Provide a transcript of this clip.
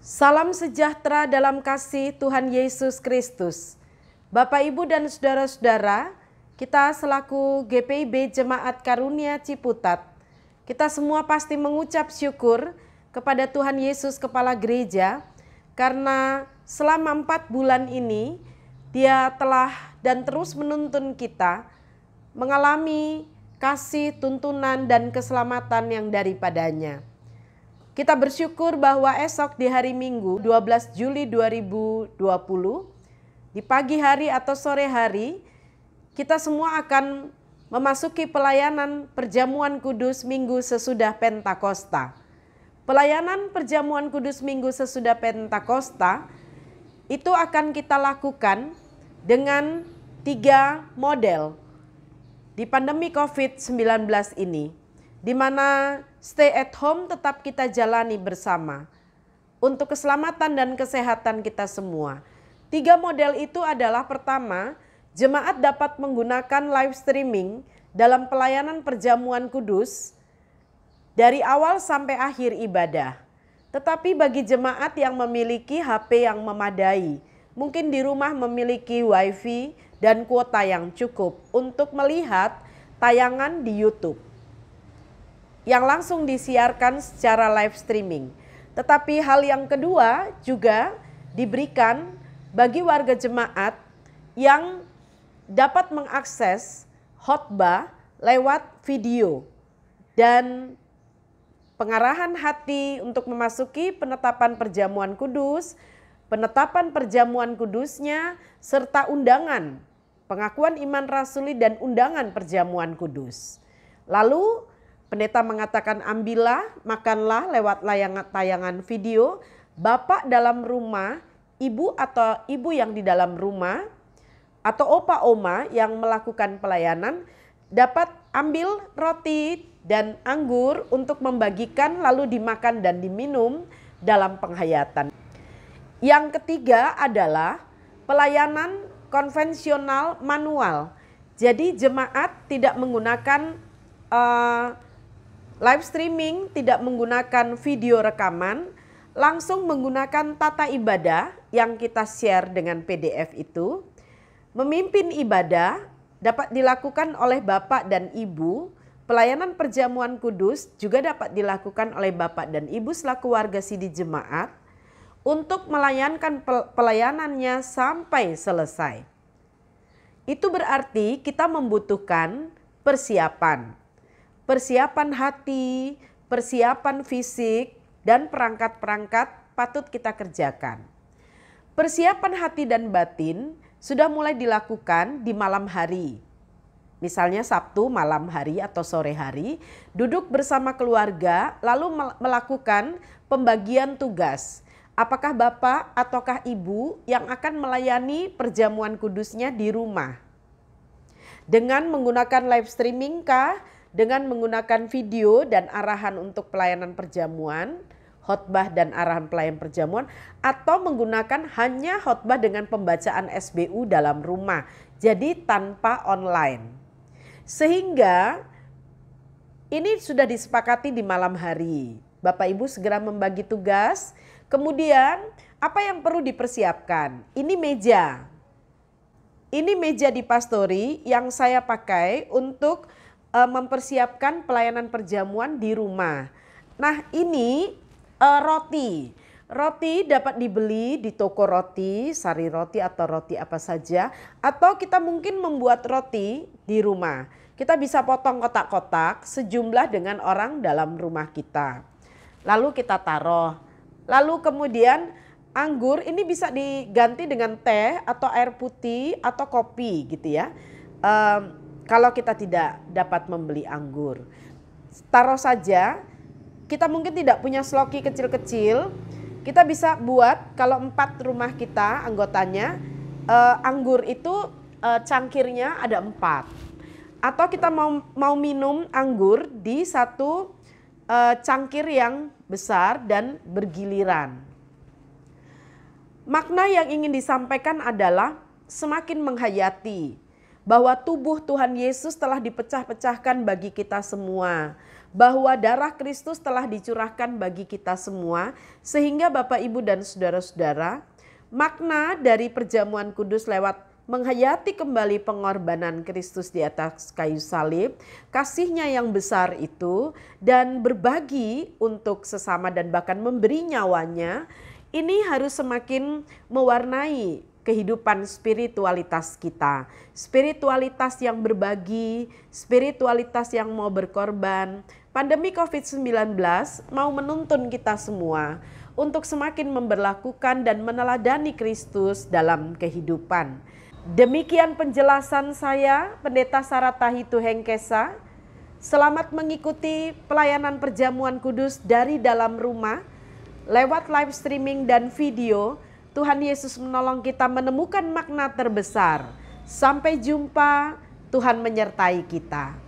Salam sejahtera dalam kasih Tuhan Yesus Kristus. Bapak, Ibu, dan saudara-saudara, kita selaku GPIB Jemaat Karunia Ciputat, kita semua pasti mengucap syukur kepada Tuhan Yesus Kepala Gereja, karena selama 4 bulan ini Dia telah dan terus menuntun kita mengalami kasih, tuntunan, dan keselamatan yang daripadanya. Kita bersyukur bahwa esok di hari Minggu 12 Juli 2020, di pagi hari atau sore hari, kita semua akan memasuki pelayanan perjamuan kudus minggu sesudah Pentakosta. Pelayanan perjamuan kudus minggu sesudah Pentakosta itu akan kita lakukan dengan 3 model di pandemi COVID-19 ini, di mana stay at home tetap kita jalani bersama untuk keselamatan dan kesehatan kita semua. 3 model itu adalah: pertama, jemaat dapat menggunakan live streaming dalam pelayanan perjamuan kudus dari awal sampai akhir ibadah. Tetapi bagi jemaat yang memiliki HP yang memadai, mungkin di rumah memiliki wifi dan kuota yang cukup untuk melihat tayangan di YouTube yang langsung disiarkan secara live streaming. Tetapi hal yang kedua juga diberikan bagi warga jemaat yang dapat mengakses khotbah lewat video dan pengarahan hati untuk memasuki penetapan perjamuan kudus, penetapan perjamuan kudusnya, serta undangan pengakuan iman rasuli dan undangan perjamuan kudus. Lalu pendeta mengatakan, ambillah, makanlah lewat tayangan video. Bapak dalam rumah, ibu atau ibu yang di dalam rumah, atau opa oma yang melakukan pelayanan dapat ambil roti dan anggur untuk membagikan lalu dimakan dan diminum dalam penghayatan. Yang ketiga adalah pelayanan konvensional manual. Jadi jemaat tidak menggunakan live streaming, tidak menggunakan video rekaman, langsung menggunakan tata ibadah yang kita share dengan PDF itu. Memimpin ibadah dapat dilakukan oleh Bapak dan Ibu. Pelayanan perjamuan kudus juga dapat dilakukan oleh Bapak dan Ibu selaku warga sidi jemaat untuk melayankan pelayanannya sampai selesai. Itu berarti kita membutuhkan persiapan. Persiapan hati, persiapan fisik, dan perangkat-perangkat patut kita kerjakan. Persiapan hati dan batin sudah mulai dilakukan di malam hari. Misalnya Sabtu malam hari atau sore hari, duduk bersama keluarga lalu melakukan pembagian tugas. Apakah Bapak ataukah Ibu yang akan melayani perjamuan kudusnya di rumah? Dengan menggunakan live streaming kah? Dengan menggunakan video dan arahan untuk pelayanan perjamuan, khotbah dan arahan pelayanan perjamuan, atau menggunakan hanya khotbah dengan pembacaan SBU dalam rumah, jadi tanpa online. Sehingga ini sudah disepakati di malam hari. Bapak Ibu segera membagi tugas. Kemudian apa yang perlu dipersiapkan? Ini meja. Ini meja di pastori yang saya pakai untuk mempersiapkan pelayanan perjamuan di rumah. Nah, ini roti. Roti dapat dibeli di toko roti, sari roti atau roti apa saja. Atau kita mungkin membuat roti di rumah. Kita bisa potong kotak-kotak sejumlah dengan orang dalam rumah kita. Lalu kita taruh. Lalu kemudian anggur ini bisa diganti dengan teh atau air putih atau kopi gitu ya. Kalau kita tidak dapat membeli anggur, taruh saja. Kita mungkin tidak punya sloki kecil-kecil, kita bisa buat kalau 4 rumah kita anggotanya, anggur itu cangkirnya ada 4. Atau kita mau minum anggur di satu cangkir yang besar dan bergiliran. Makna yang ingin disampaikan adalah semakin menghayati bahwa tubuh Tuhan Yesus telah dipecah-pecahkan bagi kita semua. bahwa darah Kristus telah dicurahkan bagi kita semua, sehingga Bapak, Ibu, dan saudara-saudara, makna dari perjamuan kudus lewat menghayati kembali pengorbanan Kristus di atas kayu salib, kasihnya yang besar itu, dan berbagi untuk sesama dan bahkan memberi nyawanya, ini harus semakin mewarnai kehidupan spiritualitas kita. Spiritualitas yang berbagi, spiritualitas yang mau berkorban. Pandemi COVID-19 mau menuntun kita semua untuk semakin memberlakukan dan meneladani Kristus dalam kehidupan. Demikian penjelasan saya, Pendeta Saratahitu Hengkesa. Selamat mengikuti pelayanan perjamuan kudus dari dalam rumah, lewat live streaming dan video. Tuhan Yesus menolong kita menemukan makna terbesar. Sampai jumpa, Tuhan menyertai kita.